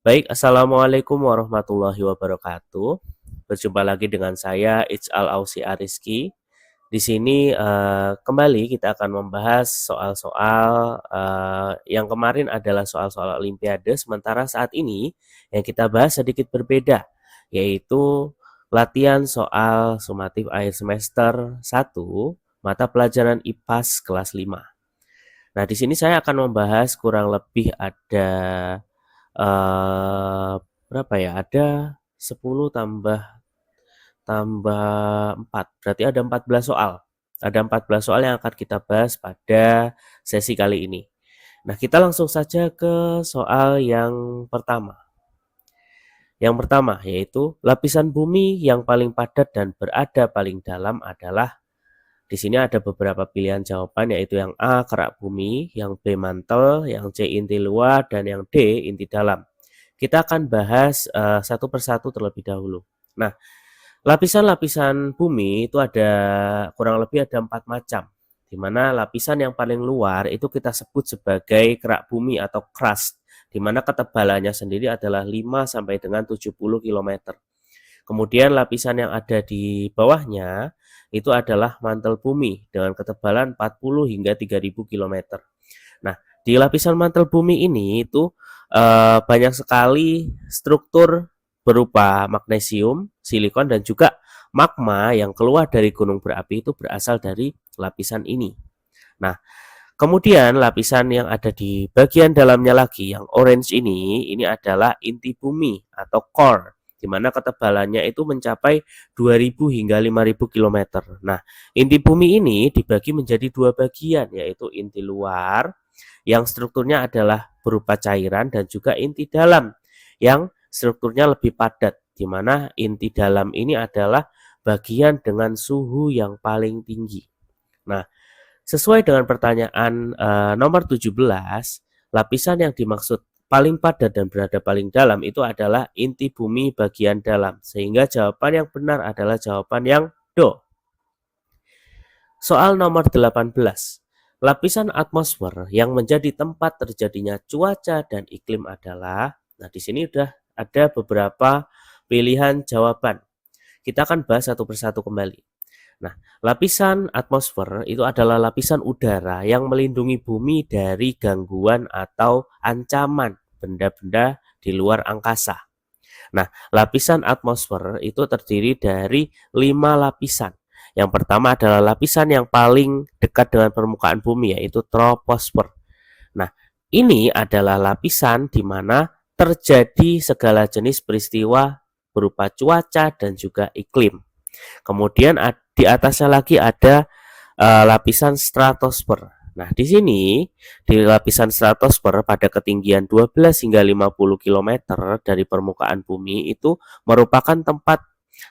Baik, Assalamualaikum warahmatullahi wabarakatuh. Berjumpa lagi dengan saya Ij'al Ausi Ariski. Di sini kembali kita akan membahas soal-soal yang kemarin adalah soal-soal Olimpiade, sementara saat ini yang kita bahas sedikit berbeda, yaitu latihan soal sumatif akhir semester 1, mata pelajaran IPAS kelas 5. Nah, di sini saya akan membahas kurang lebih ada eh berapa ya? Ada 10 tambah tambah 4. Berarti ada 14 soal. Ada 14 soal yang akan kita bahas pada sesi kali ini. Nah, kita langsung saja ke soal yang pertama. Yang pertama yaitu lapisan bumi yang paling padat dan berada paling dalam adalah. Di sini ada beberapa pilihan jawaban, yaitu yang A kerak bumi, yang B mantel, yang C inti luar, dan yang D inti dalam. Kita akan bahas satu persatu terlebih dahulu. Nah, lapisan-lapisan bumi itu ada kurang lebih ada 4 macam, di mana lapisan yang paling luar itu kita sebut sebagai kerak bumi atau crust, di mana ketebalannya sendiri adalah 5 sampai dengan 70 km. Kemudian lapisan yang ada di bawahnya itu adalah mantel bumi dengan ketebalan 40 hingga 3000 km. Nah, di lapisan mantel bumi ini itu banyak sekali struktur berupa magnesium, silikon, dan juga magma yang keluar dari gunung berapi itu berasal dari lapisan ini. Nah, kemudian lapisan yang ada di bagian dalamnya lagi yang orange ini adalah inti bumi atau core, di mana ketebalannya itu mencapai 2000 hingga 5000 km. Nah, inti bumi ini dibagi menjadi dua bagian, yaitu inti luar yang strukturnya adalah berupa cairan dan juga inti dalam yang strukturnya lebih padat, di mana inti dalam ini adalah bagian dengan suhu yang paling tinggi. Nah, sesuai dengan pertanyaan nomor 17, lapisan yang dimaksud paling padat dan berada paling dalam itu adalah inti bumi bagian dalam. Sehingga jawaban yang benar adalah jawaban yang do. Soal nomor 18. Lapisan atmosfer yang menjadi tempat terjadinya cuaca dan iklim adalah, nah di sini udah ada beberapa pilihan jawaban. Kita akan bahas satu persatu kembali. Nah, lapisan atmosfer itu adalah lapisan udara yang melindungi bumi dari gangguan atau ancaman benda-benda di luar angkasa. Nah, lapisan atmosfer itu terdiri dari 5 lapisan. Yang pertama adalah lapisan yang paling dekat dengan permukaan bumi, yaitu troposfer. Nah, ini adalah lapisan di mana terjadi segala jenis peristiwa berupa cuaca dan juga iklim. Kemudian di atasnya lagi ada lapisan stratosfer. Nah, di sini di lapisan stratosfer pada ketinggian 12 hingga 50 km dari permukaan bumi itu merupakan tempat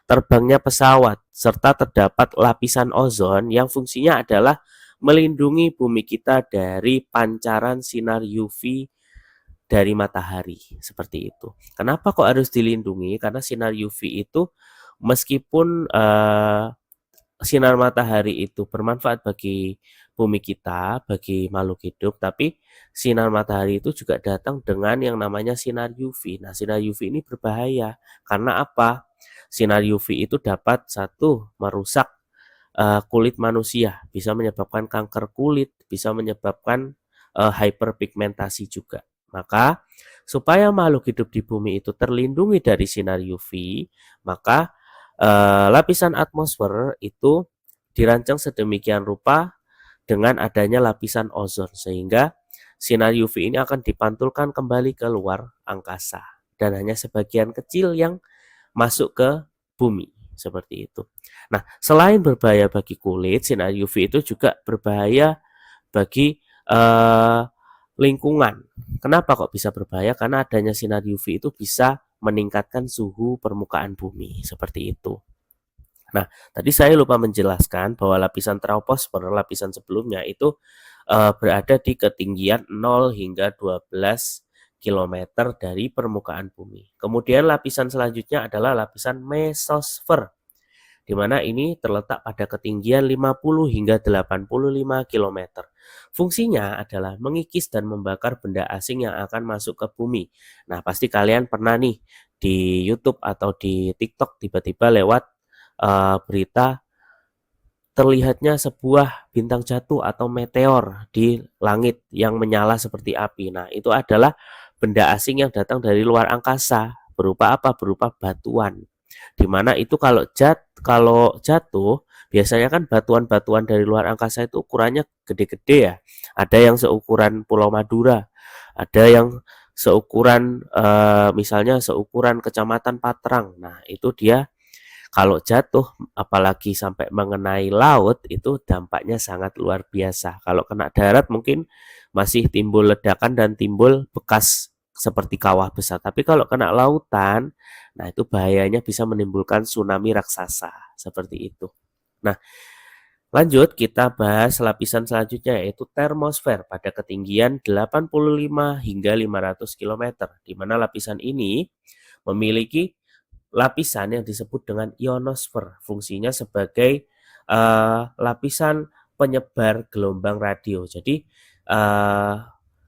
terbangnya pesawat serta terdapat lapisan ozon yang fungsinya adalah melindungi bumi kita dari pancaran sinar UV dari matahari, seperti itu. Kenapa kok harus dilindungi? Karena sinar UV itu meskipun sinar matahari itu bermanfaat bagi bumi kita, bagi makhluk hidup, tapi sinar matahari itu juga datang dengan yang namanya sinar UV. Nah, sinar UV ini berbahaya karena apa? Sinar UV itu dapat satu merusak kulit manusia, bisa menyebabkan kanker kulit, bisa menyebabkan hyperpigmentasi juga. Maka supaya makhluk hidup di bumi itu terlindungi dari sinar UV, maka lapisan atmosfer itu dirancang sedemikian rupa dengan adanya lapisan ozon, sehingga sinar UV ini akan dipantulkan kembali ke luar angkasa dan hanya sebagian kecil yang masuk ke bumi, seperti itu. Nah, selain berbahaya bagi kulit, sinar UV itu juga berbahaya bagi lingkungan. Kenapa kok bisa berbahaya? Karena adanya sinar UV itu bisa meningkatkan suhu permukaan bumi, seperti itu. Nah, tadi saya lupa menjelaskan bahwa lapisan troposfer, lapisan sebelumnya itu berada di ketinggian 0 hingga 12 km dari permukaan bumi. Kemudian lapisan selanjutnya adalah lapisan mesosfer, di mana ini terletak pada ketinggian 50 hingga 85 km. Fungsinya adalah mengikis dan membakar benda asing yang akan masuk ke bumi. Nah, pasti kalian pernah nih di YouTube atau di TikTok tiba-tiba lewat berita terlihatnya sebuah bintang jatuh atau meteor di langit yang menyala seperti api. Nah, itu adalah benda asing yang datang dari luar angkasa. Berupa apa? Berupa batuan. Di mana itu kalau jatuh, biasanya kan batuan-batuan dari luar angkasa itu ukurannya gede-gede ya. Ada yang seukuran Pulau Madura, ada yang seukuran misalnya seukuran Kecamatan Patrang. Nah, itu dia kalau jatuh apalagi sampai mengenai laut itu dampaknya sangat luar biasa. Kalau kena darat mungkin masih timbul ledakan dan timbul bekas seperti kawah besar. Tapi kalau kena lautan, nah itu bahayanya bisa menimbulkan tsunami raksasa seperti itu. Nah, lanjut kita bahas lapisan selanjutnya yaitu termosfer pada ketinggian 85 hingga 500 km, di mana lapisan ini memiliki lapisan yang disebut dengan ionosfer. Fungsinya sebagai lapisan penyebar gelombang radio. Jadi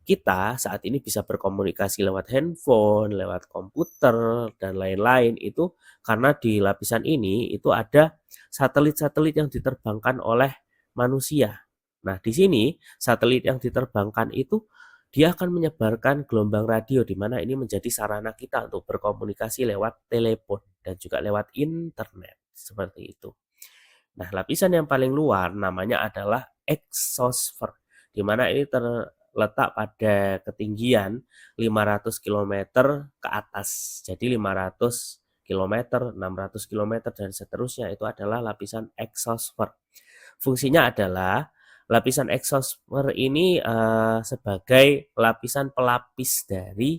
kita saat ini bisa berkomunikasi lewat handphone, lewat komputer, dan lain-lain itu karena di lapisan ini itu ada satelit-satelit yang diterbangkan oleh manusia. Nah, di sini satelit yang diterbangkan itu dia akan menyebarkan gelombang radio di mana ini menjadi sarana kita untuk berkomunikasi lewat telepon dan juga lewat internet seperti itu. Nah, lapisan yang paling luar namanya adalah exosfer di mana ini terletak pada ketinggian 500 km ke atas. Jadi 500 km, 600 km dan seterusnya itu adalah lapisan exosfer. Fungsinya adalah lapisan exosfer ini sebagai lapisan pelapis dari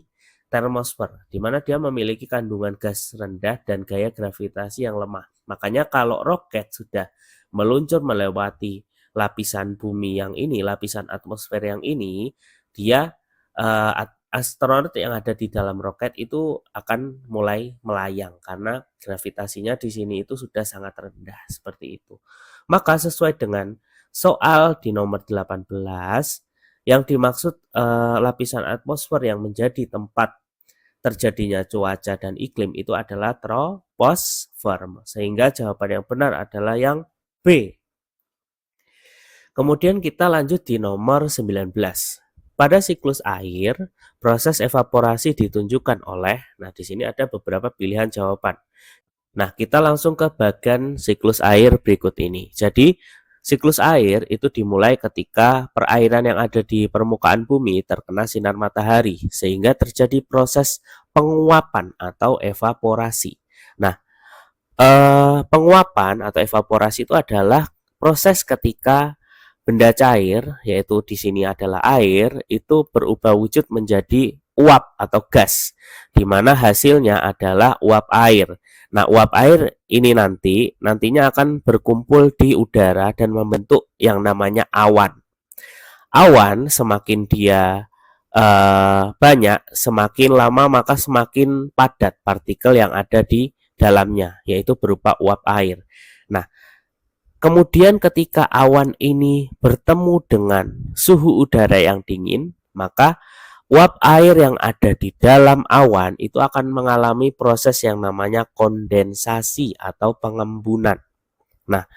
termosfer, di mana dia memiliki kandungan gas rendah dan gaya gravitasi yang lemah. Makanya kalau roket sudah meluncur melewati lapisan bumi yang ini, lapisan atmosfer yang ini, dia astronot yang ada di dalam roket itu akan mulai melayang karena gravitasinya di sini itu sudah sangat rendah seperti itu. Maka sesuai dengan soal di nomor 18 yang dimaksud lapisan atmosfer yang menjadi tempat terjadinya cuaca dan iklim itu adalah troposfer. Sehingga jawaban yang benar adalah yang B. Kemudian kita lanjut di nomor 19. Pada siklus air, proses evaporasi ditunjukkan oleh, nah di sini ada beberapa pilihan jawaban. Nah, kita langsung ke bagian siklus air berikut ini. Jadi, siklus air itu dimulai ketika perairan yang ada di permukaan bumi terkena sinar matahari sehingga terjadi proses penguapan atau evaporasi. Nah, penguapan atau evaporasi itu adalah proses ketika benda cair, yaitu di sini adalah air, itu berubah wujud menjadi uap atau gas, di mana hasilnya adalah uap air. Nah, uap air ini nantinya akan berkumpul di udara dan membentuk yang namanya awan. Awan semakin dia banyak, semakin lama maka semakin padat partikel yang ada di dalamnya, yaitu berupa uap air. Nah, kemudian ketika awan ini bertemu dengan suhu udara yang dingin, maka uap air yang ada di dalam awan itu akan mengalami proses yang namanya kondensasi atau pengembunan. Nah,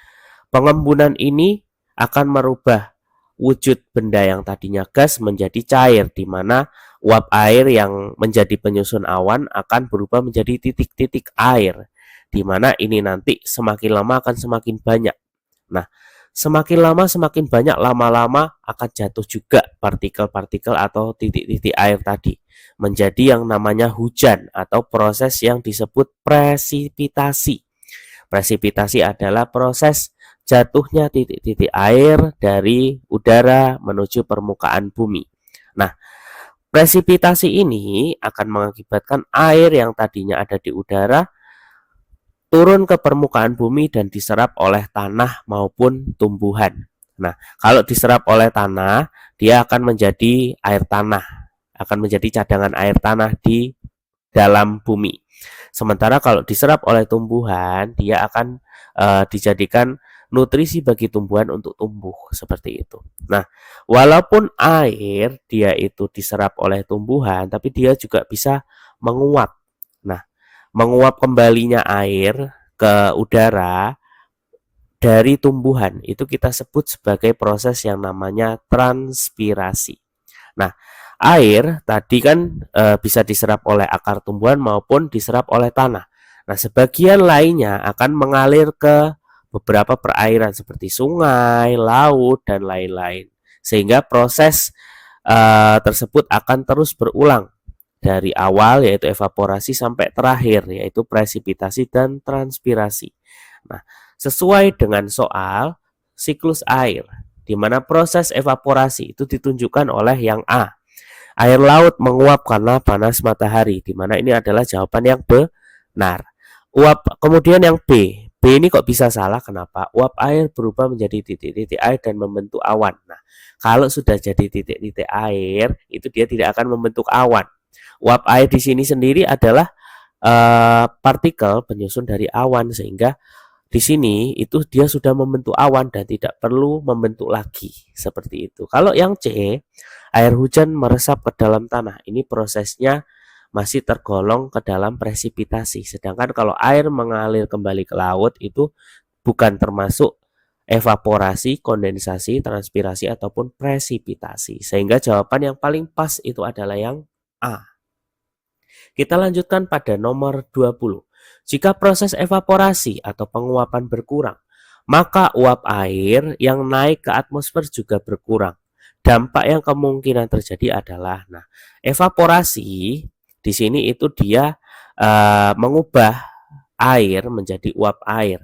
pengembunan ini akan merubah wujud benda yang tadinya gas menjadi cair, di mana uap air yang menjadi penyusun awan akan berubah menjadi titik-titik air, di mana ini nanti semakin lama akan semakin banyak. Nah, semakin lama semakin banyak, lama-lama akan jatuh juga partikel-partikel atau titik-titik air tadi menjadi yang namanya hujan atau proses yang disebut presipitasi. Presipitasi adalah proses jatuhnya titik-titik air dari udara menuju permukaan bumi. Nah, presipitasi ini akan mengakibatkan air yang tadinya ada di udara turun ke permukaan bumi dan diserap oleh tanah maupun tumbuhan. Nah, kalau diserap oleh tanah, dia akan menjadi air tanah, akan menjadi cadangan air tanah di dalam bumi. Sementara kalau diserap oleh tumbuhan, dia akan dijadikan nutrisi bagi tumbuhan untuk tumbuh seperti itu. Nah, walaupun air dia itu diserap oleh tumbuhan, tapi dia juga bisa menguap. Nah, menguap kembalinya air ke udara dari tumbuhan itu kita sebut sebagai proses yang namanya transpirasi. Nah, air tadi kan bisa diserap oleh akar tumbuhan maupun diserap oleh tanah. Nah, sebagian lainnya akan mengalir ke beberapa perairan seperti sungai, laut, dan lain-lain. Sehingga proses tersebut akan terus berulang dari awal yaitu evaporasi sampai terakhir yaitu presipitasi dan transpirasi. Nah, sesuai dengan soal siklus air, di mana proses evaporasi itu ditunjukkan oleh yang A. Air laut menguap karena panas matahari, di mana ini adalah jawaban yang benar. Kemudian yang B. B ini kok bisa salah? Kenapa? Uap air berubah menjadi titik-titik air dan membentuk awan. Nah, kalau sudah jadi titik-titik air, itu dia tidak akan membentuk awan. Uap air di sini sendiri adalah partikel penyusun dari awan, sehingga di sini itu dia sudah membentuk awan dan tidak perlu membentuk lagi seperti itu. Kalau yang C, air hujan meresap ke dalam tanah. Ini prosesnya masih tergolong ke dalam presipitasi. Sedangkan kalau air mengalir kembali ke laut itu bukan termasuk evaporasi, kondensasi, transpirasi ataupun presipitasi. Sehingga jawaban yang paling pas itu adalah yang A. Kita lanjutkan pada nomor 20. Jika proses evaporasi atau penguapan berkurang, maka uap air yang naik ke atmosfer juga berkurang. Dampak yang kemungkinan terjadi adalah, evaporasi di sini itu dia mengubah air menjadi uap air.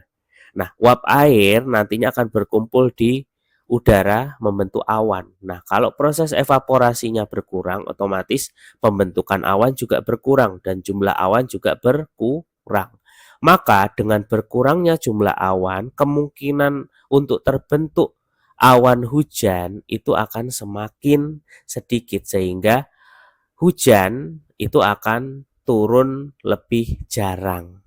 Nah, uap air nantinya akan berkumpul di udara membentuk awan. Nah, kalau proses evaporasinya berkurang, otomatis pembentukan awan juga berkurang dan jumlah awan juga berkurang. Maka dengan berkurangnya jumlah awan, kemungkinan untuk terbentuk awan hujan itu akan semakin sedikit sehingga hujan itu akan turun lebih jarang.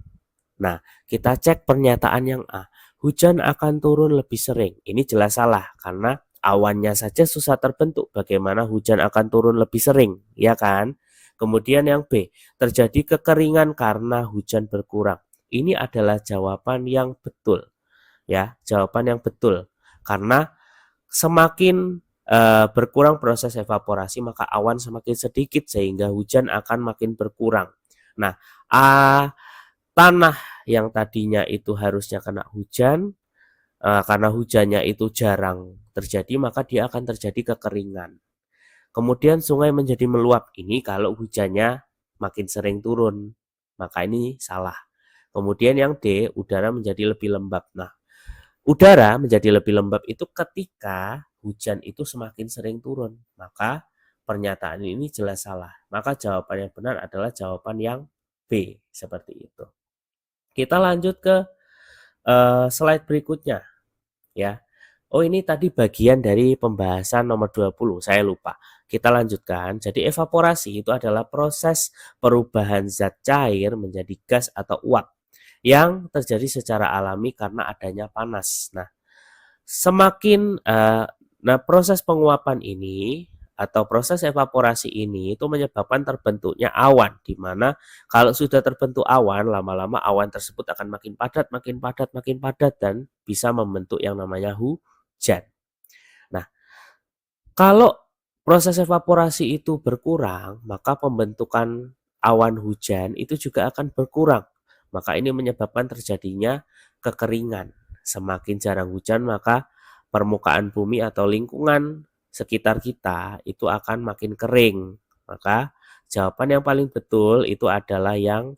Nah, kita cek pernyataan yang A. Hujan akan turun lebih sering. Ini jelas salah karena awannya saja susah terbentuk. Bagaimana hujan akan turun lebih sering, ya kan? Kemudian yang B, terjadi kekeringan karena hujan berkurang. Ini adalah jawaban yang betul. Ya, jawaban yang betul. Karena semakin berkurang proses evaporasi maka awan semakin sedikit sehingga hujan akan makin berkurang. Nah, tanah yang tadinya itu harusnya kena hujan, karena hujannya itu jarang terjadi maka dia akan terjadi kekeringan. Kemudian sungai menjadi meluap, ini kalau hujannya makin sering turun, maka ini salah. Kemudian yang D, udara menjadi lebih lembab. Nah, udara menjadi lebih lembab itu ketika hujan itu semakin sering turun, maka pernyataan ini jelas salah. Maka jawaban yang benar adalah jawaban yang B, seperti itu. Kita lanjut ke slide berikutnya ya. Oh, ini tadi bagian dari pembahasan nomor 20, saya lupa. Kita lanjutkan. Jadi evaporasi itu adalah proses perubahan zat cair menjadi gas atau uap yang terjadi secara alami karena adanya panas. Nah, proses penguapan ini atau proses evaporasi ini itu menyebabkan terbentuknya awan, di mana kalau sudah terbentuk awan, lama-lama awan tersebut akan makin padat, makin padat, makin padat dan bisa membentuk yang namanya hujan. Nah, kalau proses evaporasi itu berkurang, maka pembentukan awan hujan itu juga akan berkurang. Maka ini menyebabkan terjadinya kekeringan. Semakin jarang hujan, maka permukaan bumi atau lingkungan sekitar kita itu akan makin kering. Maka jawaban yang paling betul itu adalah yang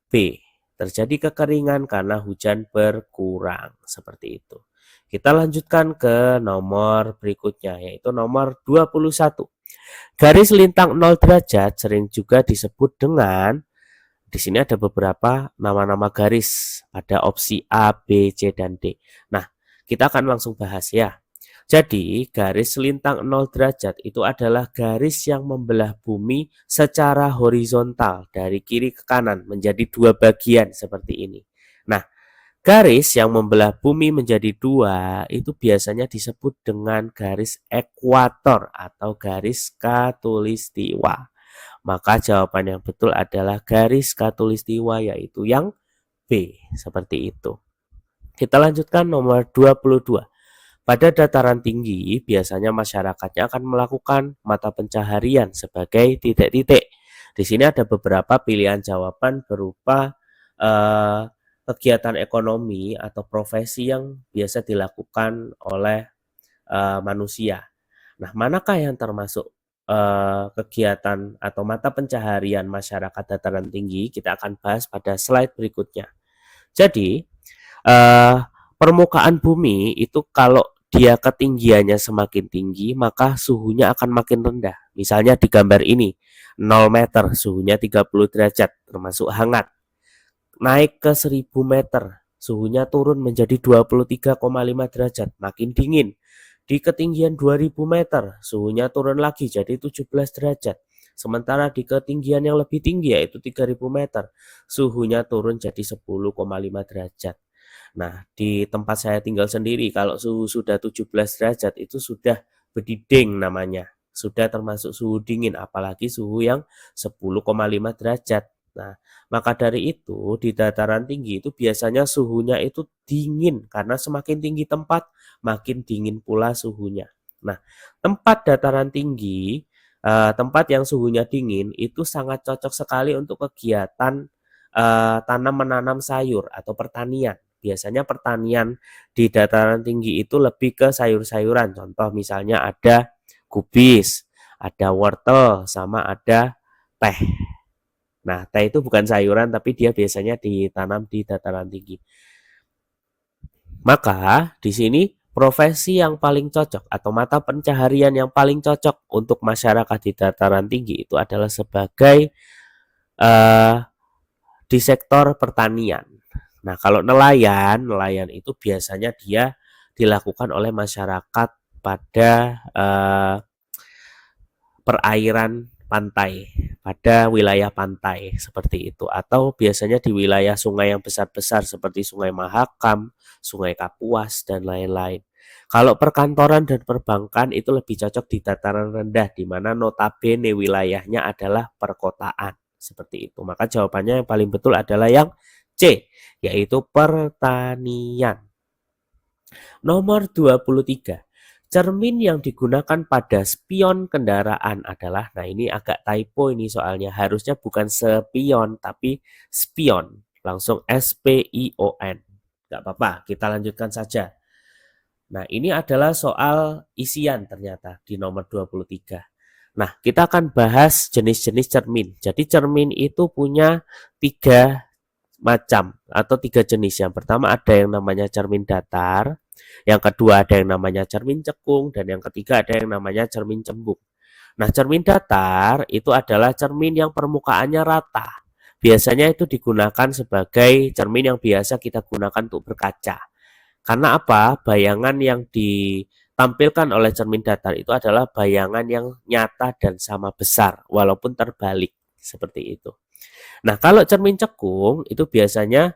B. Terjadi kekeringan karena hujan berkurang. Seperti itu. Kita lanjutkan ke nomor berikutnya, yaitu nomor 21. Garis lintang 0 derajat sering juga disebut dengan, di sini ada beberapa nama-nama garis pada opsi A, B, C, dan D. Nah, kita akan langsung bahas ya. Jadi, garis lintang 0 derajat itu adalah garis yang membelah bumi secara horizontal dari kiri ke kanan menjadi dua bagian seperti ini. Nah, garis yang membelah bumi menjadi dua itu biasanya disebut dengan garis ekuator atau garis khatulistiwa. Maka jawaban yang betul adalah garis khatulistiwa, yaitu yang B, seperti itu. Kita lanjutkan nomor 22. Pada dataran tinggi, biasanya masyarakatnya akan melakukan mata pencaharian sebagai titik-titik. Di sini ada beberapa pilihan jawaban berupa kegiatan ekonomi atau profesi yang biasa dilakukan oleh manusia. Nah, manakah yang termasuk kegiatan atau mata pencaharian masyarakat dataran tinggi? Kita akan bahas pada slide berikutnya. Jadi, permukaan bumi itu kalau dia ketinggiannya semakin tinggi, maka suhunya akan makin rendah. Misalnya di gambar ini, 0 meter, suhunya 30 derajat, termasuk hangat. Naik ke 1000 meter, suhunya turun menjadi 23,5 derajat, makin dingin. Di ketinggian 2000 meter, suhunya turun lagi jadi 17 derajat. Sementara di ketinggian yang lebih tinggi yaitu 3000 meter, suhunya turun jadi 10,5 derajat. Nah, di tempat saya tinggal sendiri, kalau suhu sudah 17 derajat itu sudah bediding namanya. Sudah termasuk suhu dingin, apalagi suhu yang 10,5 derajat. Nah, maka dari itu di dataran tinggi itu biasanya suhunya itu dingin karena semakin tinggi tempat, makin dingin pula suhunya. Nah, tempat dataran tinggi, tempat yang suhunya dingin itu sangat cocok sekali untuk kegiatan tanam menanam sayur atau pertanian. Biasanya pertanian di dataran tinggi itu lebih ke sayur-sayuran. Contoh misalnya ada kubis, ada wortel, sama ada teh. Nah, teh itu bukan sayuran tapi dia biasanya ditanam di dataran tinggi. Maka di sini profesi yang paling cocok atau mata pencaharian yang paling cocok untuk masyarakat di dataran tinggi itu adalah sebagai di sektor pertanian. Nah, kalau nelayan itu biasanya dia dilakukan oleh masyarakat pada perairan pantai, pada wilayah pantai seperti itu, atau biasanya di wilayah sungai yang besar-besar seperti Sungai Mahakam, Sungai Kapuas, dan lain-lain. Kalau perkantoran dan perbankan itu lebih cocok di dataran rendah, di mana notabene wilayahnya adalah perkotaan. Seperti itu. Maka jawabannya yang paling betul adalah yang C, yaitu pertanian. Nomor 23. Cermin yang digunakan pada spion kendaraan adalah, nah ini agak typo ini soalnya, harusnya bukan spion tapi spion, langsung S-P-I-O-N. Gak apa-apa, kita lanjutkan saja. Nah, ini adalah soal isian ternyata di nomor 23. Nah, kita akan bahas jenis-jenis cermin. Jadi cermin itu punya 3 macam atau 3 jenis. Yang pertama ada yang namanya cermin datar, yang kedua ada yang namanya cermin cekung, dan yang ketiga ada yang namanya cermin cembung. Nah, cermin datar itu adalah cermin yang permukaannya rata. Biasanya itu digunakan sebagai cermin yang biasa kita gunakan untuk berkaca. Karena apa? Bayangan yang ditampilkan oleh cermin datar itu adalah bayangan yang nyata dan sama besar, walaupun terbalik, seperti itu. Nah, kalau cermin cekung itu biasanya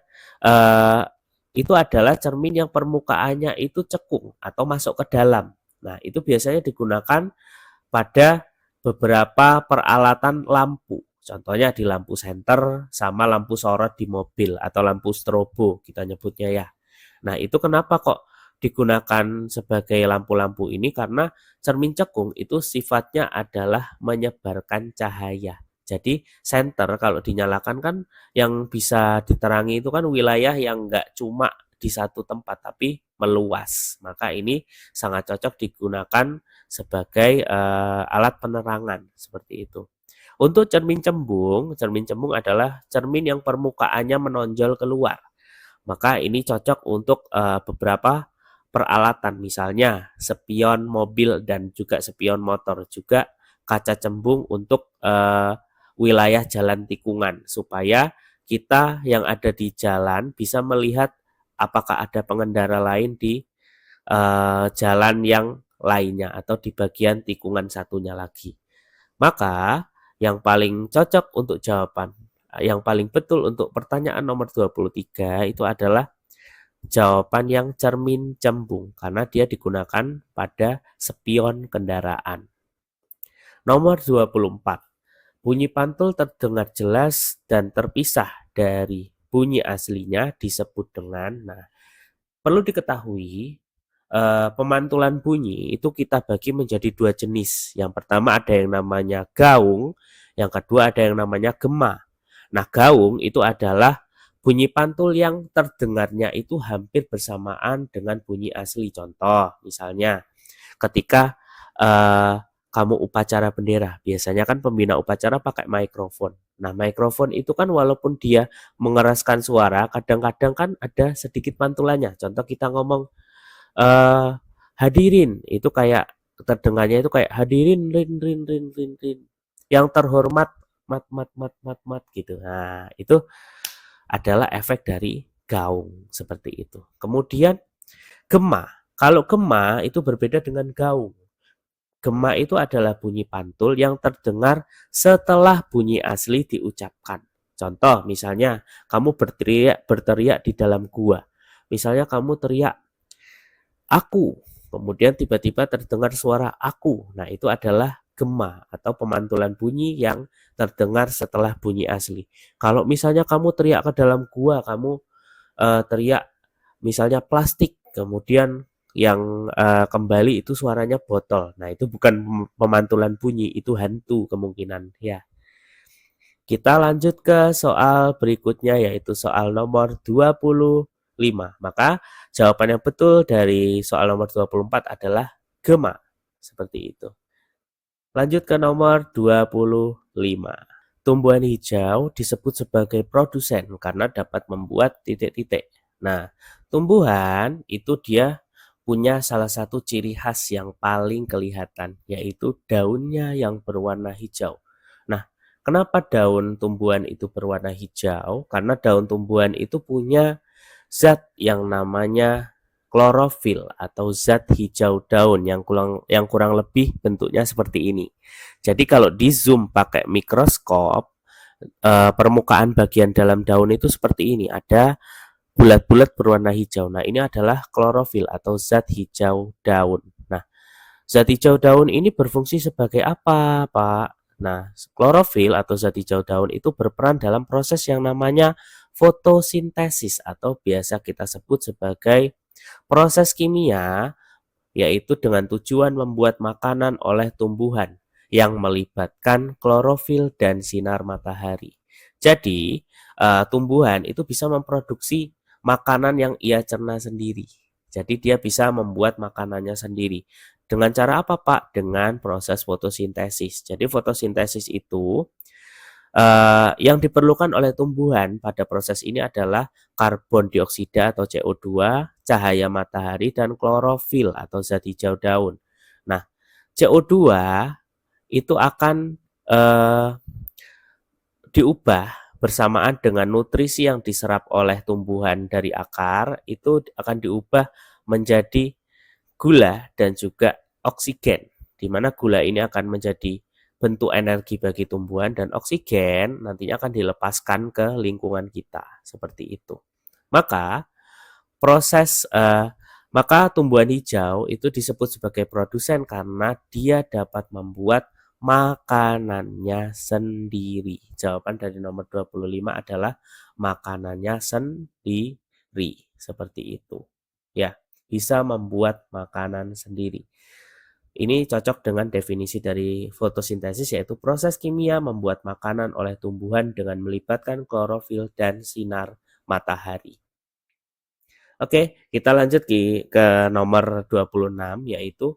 itu adalah cermin yang permukaannya itu cekung atau masuk ke dalam. Nah, itu biasanya digunakan pada beberapa peralatan lampu. Contohnya di lampu senter sama lampu sorot di mobil atau lampu strobo kita nyebutnya ya. Nah, itu kenapa kok digunakan sebagai lampu-lampu ini? Karena cermin cekung itu sifatnya adalah menyebarkan cahaya. Jadi senter kalau dinyalakan kan yang bisa diterangi itu kan wilayah yang enggak cuma di satu tempat tapi meluas. Maka ini sangat cocok digunakan sebagai alat penerangan seperti itu. Untuk cermin cembung adalah cermin yang permukaannya menonjol keluar. Maka ini cocok untuk beberapa peralatan, misalnya spion mobil dan juga spion motor, juga kaca cembung untuk wilayah jalan tikungan, supaya kita yang ada di jalan bisa melihat apakah ada pengendara lain di jalan yang lainnya atau di bagian tikungan satunya lagi. Maka yang paling cocok untuk jawaban, yang paling betul untuk pertanyaan nomor 23 itu adalah jawaban yang cermin cembung karena dia digunakan pada spion kendaraan. Nomor 24. Bunyi pantul terdengar jelas dan terpisah dari bunyi aslinya disebut dengan, nah, perlu diketahui pemantulan bunyi itu kita bagi menjadi dua jenis. Yang pertama ada yang namanya gaung, yang kedua ada yang namanya gema. Nah, gaung itu adalah bunyi pantul yang terdengarnya itu hampir bersamaan dengan bunyi asli. Contoh, misalnya ketika eh, kamu upacara bendera, biasanya kan pembina upacara pakai mikrofon. Nah, mikrofon itu kan walaupun dia mengeraskan suara, kadang-kadang kan ada sedikit pantulannya. Contoh kita ngomong eh hadirin, itu kayak terdengarnya itu kayak hadirin rin rin rin rin rin. Yang terhormat mat mat mat mat mat gitu. Nah, itu adalah efek dari gaung seperti itu. Kemudian gema. Kalau gema itu berbeda dengan gaung. Gema itu adalah bunyi pantul yang terdengar setelah bunyi asli diucapkan. Contoh, misalnya kamu berteriak di dalam gua. Misalnya kamu teriak aku, kemudian tiba-tiba terdengar suara aku. Nah, itu adalah gema atau pemantulan bunyi yang terdengar setelah bunyi asli. Kalau misalnya kamu teriak ke dalam gua, kamu teriak misalnya plastik, kemudian yang kembali itu suaranya botol. Nah, itu bukan pemantulan bunyi, itu hantu kemungkinan ya. Kita lanjut ke soal berikutnya yaitu soal nomor 25. Maka jawaban yang betul dari soal nomor 24 adalah gema. Seperti itu. Lanjut ke nomor 25. Tumbuhan hijau disebut sebagai produsen karena dapat membuat titik-titik. Nah, tumbuhan itu dia punya salah satu ciri khas yang paling kelihatan, yaitu daunnya yang berwarna hijau. Nah, kenapa daun tumbuhan itu berwarna hijau? Karena daun tumbuhan itu punya zat yang namanya klorofil atau zat hijau daun yang kurang lebih bentuknya seperti ini. Jadi kalau di zoom pakai mikroskop, permukaan bagian dalam daun itu seperti ini, ada bulat-bulat berwarna hijau. Nah, ini adalah klorofil atau zat hijau daun. Nah, zat hijau daun ini berfungsi sebagai apa, Pak? Nah, klorofil atau zat hijau daun itu berperan dalam proses yang namanya fotosintesis atau biasa kita sebut sebagai proses kimia, yaitu dengan tujuan membuat makanan oleh tumbuhan yang melibatkan klorofil dan sinar matahari. Jadi, tumbuhan itu bisa memproduksi makanan yang ia cerna sendiri. Jadi dia bisa membuat makanannya sendiri. Dengan cara apa, Pak? Dengan proses fotosintesis. Jadi fotosintesis itu yang diperlukan oleh tumbuhan pada proses ini adalah karbon dioksida atau CO2, cahaya matahari, dan klorofil atau zat hijau daun. Nah, CO2 itu akan diubah bersamaan dengan nutrisi yang diserap oleh tumbuhan dari akar, itu akan diubah menjadi gula dan juga oksigen, di mana gula ini akan menjadi bentuk energi bagi tumbuhan dan oksigen nantinya akan dilepaskan ke lingkungan kita seperti itu. Maka proses maka tumbuhan hijau itu disebut sebagai produsen karena dia dapat membuat makanannya sendiri. Jawaban dari nomor 25 adalah makanannya sendiri. Seperti itu. Ya, bisa membuat makanan sendiri. Ini cocok dengan definisi dari fotosintesis, yaitu proses kimia membuat makanan oleh tumbuhan dengan melibatkan klorofil dan sinar matahari. Oke, kita lanjut ke nomor 26, yaitu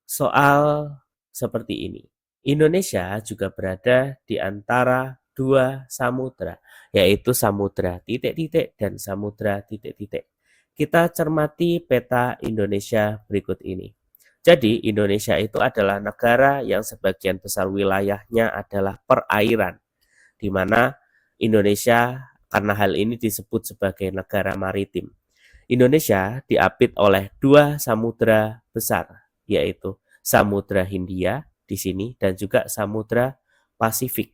soal seperti ini. Indonesia juga berada di antara dua samudra, yaitu samudra titik-titik dan samudra titik-titik. Kita cermati peta Indonesia berikut ini. Jadi Indonesia itu adalah negara yang sebagian besar wilayahnya adalah perairan, di mana Indonesia karena hal ini disebut sebagai negara maritim. Indonesia diapit oleh dua samudra besar, yaitu Samudra Hindia di sini dan juga Samudra Pasifik.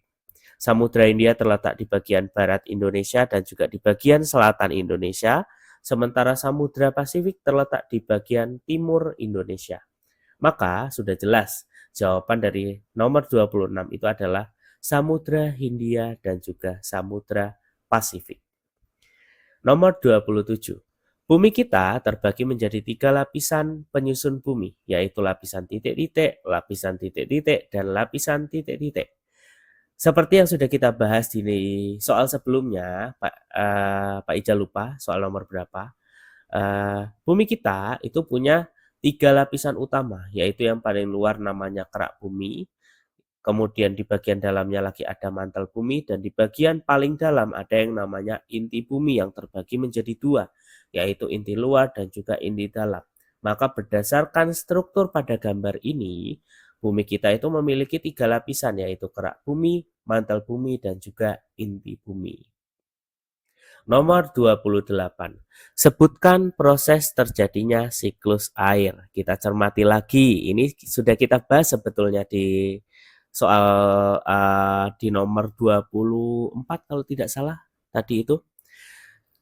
Samudra Hindia terletak di bagian barat Indonesia dan juga di bagian selatan Indonesia, sementara Samudra Pasifik terletak di bagian timur Indonesia. Maka sudah jelas jawaban dari nomor 26 itu adalah Samudra Hindia dan juga Samudra Pasifik. Nomor 27. Bumi kita terbagi menjadi 3 lapisan penyusun bumi, yaitu lapisan titik-titik, lapisan titik-titik, dan lapisan titik-titik. Seperti yang sudah kita bahas di soal sebelumnya, Pak Ija lupa soal nomor berapa. Bumi kita itu punya 3 lapisan utama, yaitu yang paling luar namanya kerak bumi, kemudian di bagian dalamnya lagi ada mantel bumi, dan di bagian paling dalam ada yang namanya inti bumi yang terbagi menjadi 2, yaitu inti luar dan juga inti dalam. Maka berdasarkan struktur pada gambar ini, bumi kita itu memiliki 3 lapisan, yaitu kerak bumi, mantel bumi, dan juga inti bumi. Nomor 28. Sebutkan proses terjadinya siklus air. Kita cermati lagi. Ini sudah kita bahas sebetulnya di soal di nomor 24 kalau tidak salah tadi itu.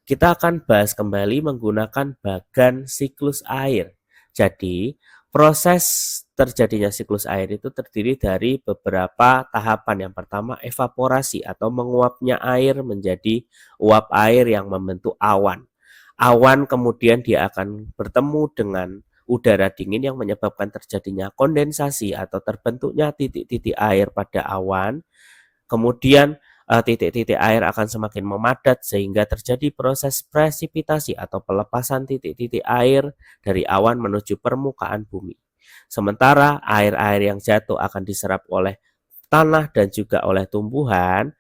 Kita akan bahas kembali menggunakan bagan siklus air. Jadi, proses terjadinya siklus air itu terdiri dari beberapa tahapan. Yang pertama, evaporasi atau menguapnya air menjadi uap air yang membentuk awan. Awan kemudian dia akan bertemu dengan udara dingin yang menyebabkan terjadinya kondensasi atau terbentuknya titik-titik air pada awan. Kemudian titik-titik air akan semakin memadat sehingga terjadi proses presipitasi atau pelepasan titik-titik air dari awan menuju permukaan bumi. Sementara air-air yang jatuh akan diserap oleh tanah dan juga oleh tumbuhan,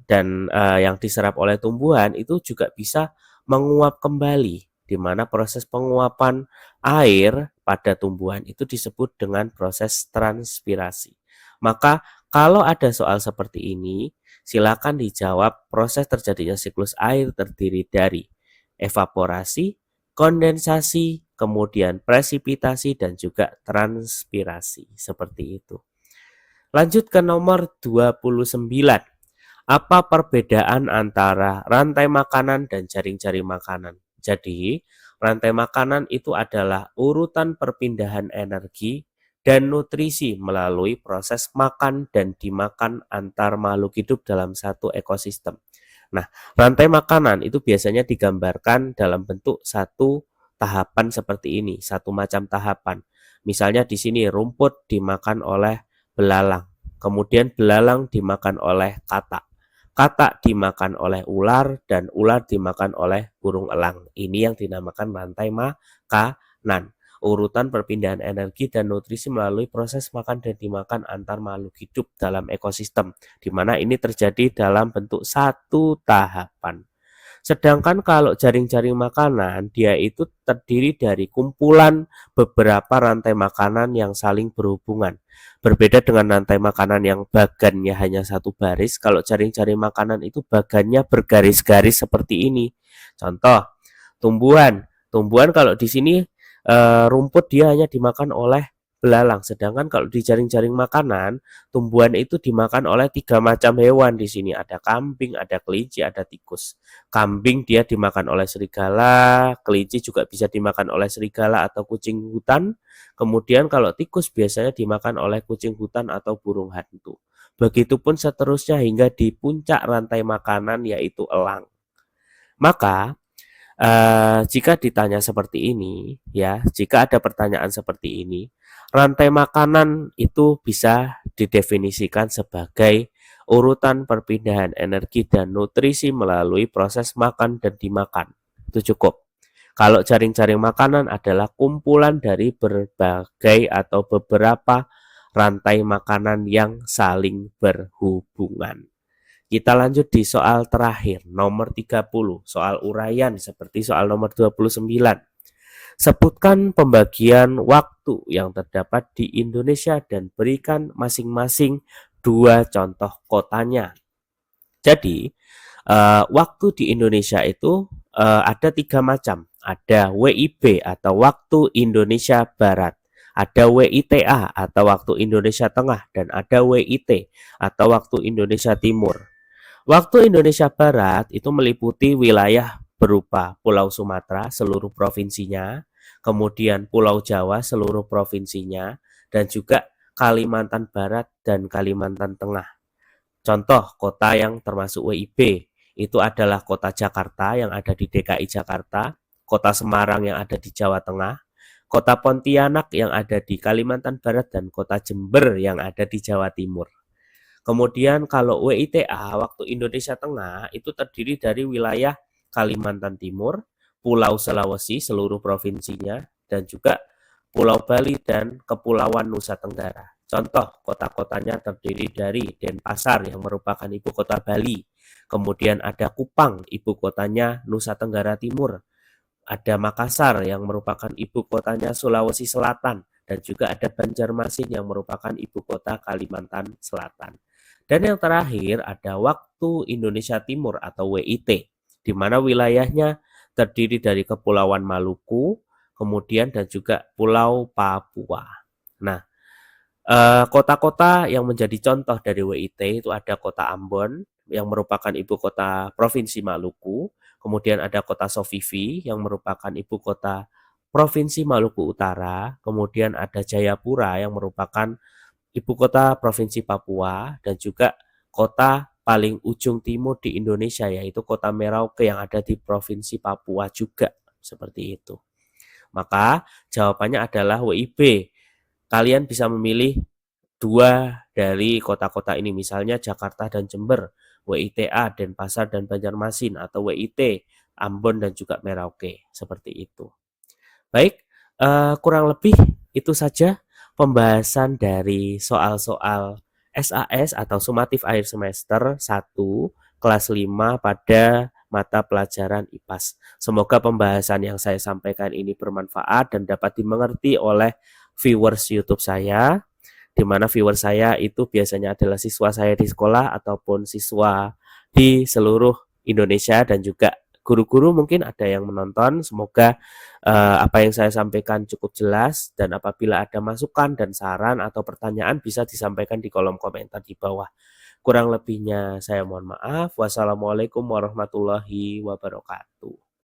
dan yang diserap oleh tumbuhan itu juga bisa menguap kembali, di mana proses penguapan air pada tumbuhan itu disebut dengan proses transpirasi. Maka kalau ada soal seperti ini, silakan dijawab. Proses terjadinya siklus air terdiri dari evaporasi, kondensasi, kemudian presipitasi, dan juga transpirasi. Seperti itu. Lanjut ke nomor 29. Apa perbedaan antara rantai makanan dan jaring-jaring makanan? Jadi, rantai makanan itu adalah urutan perpindahan energi dan nutrisi melalui proses makan dan dimakan antar makhluk hidup dalam satu ekosistem. Nah, rantai makanan itu biasanya digambarkan dalam bentuk satu tahapan seperti ini, satu macam tahapan. Misalnya di sini rumput dimakan oleh belalang, kemudian belalang dimakan oleh katak. Katak dimakan oleh ular dan ular dimakan oleh burung elang. Ini yang dinamakan rantai makanan. Urutan perpindahan energi dan nutrisi melalui proses makan dan dimakan antar makhluk hidup dalam ekosistem, di mana ini terjadi dalam bentuk satu tahapan. Sedangkan kalau jaring-jaring makanan, dia itu terdiri dari kumpulan beberapa rantai makanan yang saling berhubungan. Berbeda dengan rantai makanan yang bagannya hanya satu baris, kalau jaring-jaring makanan itu bagannya bergaris-garis seperti ini. Contoh, tumbuhan. Tumbuhan kalau di sini rumput dia hanya dimakan oleh belalang, sedangkan kalau di jaring-jaring makanan, tumbuhan itu dimakan oleh 3 macam hewan. Di sini ada kambing, ada kelinci, ada tikus. Kambing dia dimakan oleh serigala, kelinci juga bisa dimakan oleh serigala atau kucing hutan. Kemudian kalau tikus biasanya dimakan oleh kucing hutan atau burung hantu. Begitupun seterusnya hingga di puncak rantai makanan yaitu elang. Maka jika ditanya seperti ini, ya, jika ada pertanyaan seperti ini, rantai makanan itu bisa didefinisikan sebagai urutan perpindahan energi dan nutrisi melalui proses makan dan dimakan. Itu cukup. Kalau jaring-jaring makanan adalah kumpulan dari berbagai atau beberapa rantai makanan yang saling berhubungan. Kita lanjut di soal terakhir, nomor 30, soal uraian seperti soal nomor 29. Sebutkan pembagian waktu yang terdapat di Indonesia dan berikan masing-masing 2 contoh kotanya. Jadi, waktu di Indonesia itu ada 3 macam. ada WIB atau Waktu Indonesia Barat, ada WITA atau Waktu Indonesia Tengah, dan ada WIT atau Waktu Indonesia Timur. Waktu Indonesia Barat itu meliputi wilayah berupa Pulau Sumatera seluruh provinsinya, kemudian Pulau Jawa seluruh provinsinya, dan juga Kalimantan Barat dan Kalimantan Tengah. Contoh kota yang termasuk WIB itu adalah kota Jakarta yang ada di DKI Jakarta, kota Semarang yang ada di Jawa Tengah, kota Pontianak yang ada di Kalimantan Barat, dan kota Jember yang ada di Jawa Timur. Kemudian kalau WITA, Waktu Indonesia Tengah, itu terdiri dari wilayah Kalimantan Timur, Pulau Sulawesi seluruh provinsinya, dan juga Pulau Bali dan Kepulauan Nusa Tenggara. Contoh kota-kotanya terdiri dari Denpasar yang merupakan ibu kota Bali, kemudian ada Kupang, ibu kotanya Nusa Tenggara Timur, ada Makassar yang merupakan ibu kotanya Sulawesi Selatan, dan juga ada Banjarmasin yang merupakan ibu kota Kalimantan Selatan. Dan yang terakhir ada Waktu Indonesia Timur atau WIT, di mana wilayahnya terdiri dari Kepulauan Maluku, kemudian dan juga Pulau Papua. Nah, kota-kota yang menjadi contoh dari WIT itu ada kota Ambon yang merupakan ibu kota Provinsi Maluku, kemudian ada kota Sovivi yang merupakan ibu kota Provinsi Maluku Utara, kemudian ada Jayapura yang merupakan ibu kota Provinsi Papua, dan juga kota paling ujung timur di Indonesia yaitu kota Merauke yang ada di Provinsi Papua juga, seperti itu. Maka jawabannya adalah WIB. Kalian bisa memilih dua dari kota-kota ini, misalnya Jakarta dan Jember, WITA Denpasar dan Banjarmasin, atau WIT Ambon dan juga Merauke, seperti itu. Baik, kurang lebih itu saja pembahasan dari soal-soal SAS atau sumatif akhir semester 1 kelas 5 pada mata pelajaran IPAS. Semoga pembahasan yang saya sampaikan ini bermanfaat dan dapat dimengerti oleh viewers YouTube saya, di mana viewers saya itu biasanya adalah siswa saya di sekolah ataupun siswa di seluruh Indonesia, dan juga guru-guru mungkin ada yang menonton. Semoga apa yang saya sampaikan cukup jelas, dan apabila ada masukan dan saran atau pertanyaan bisa disampaikan di kolom komentar di bawah. Kurang lebihnya saya mohon maaf. Wassalamualaikum warahmatullahi wabarakatuh.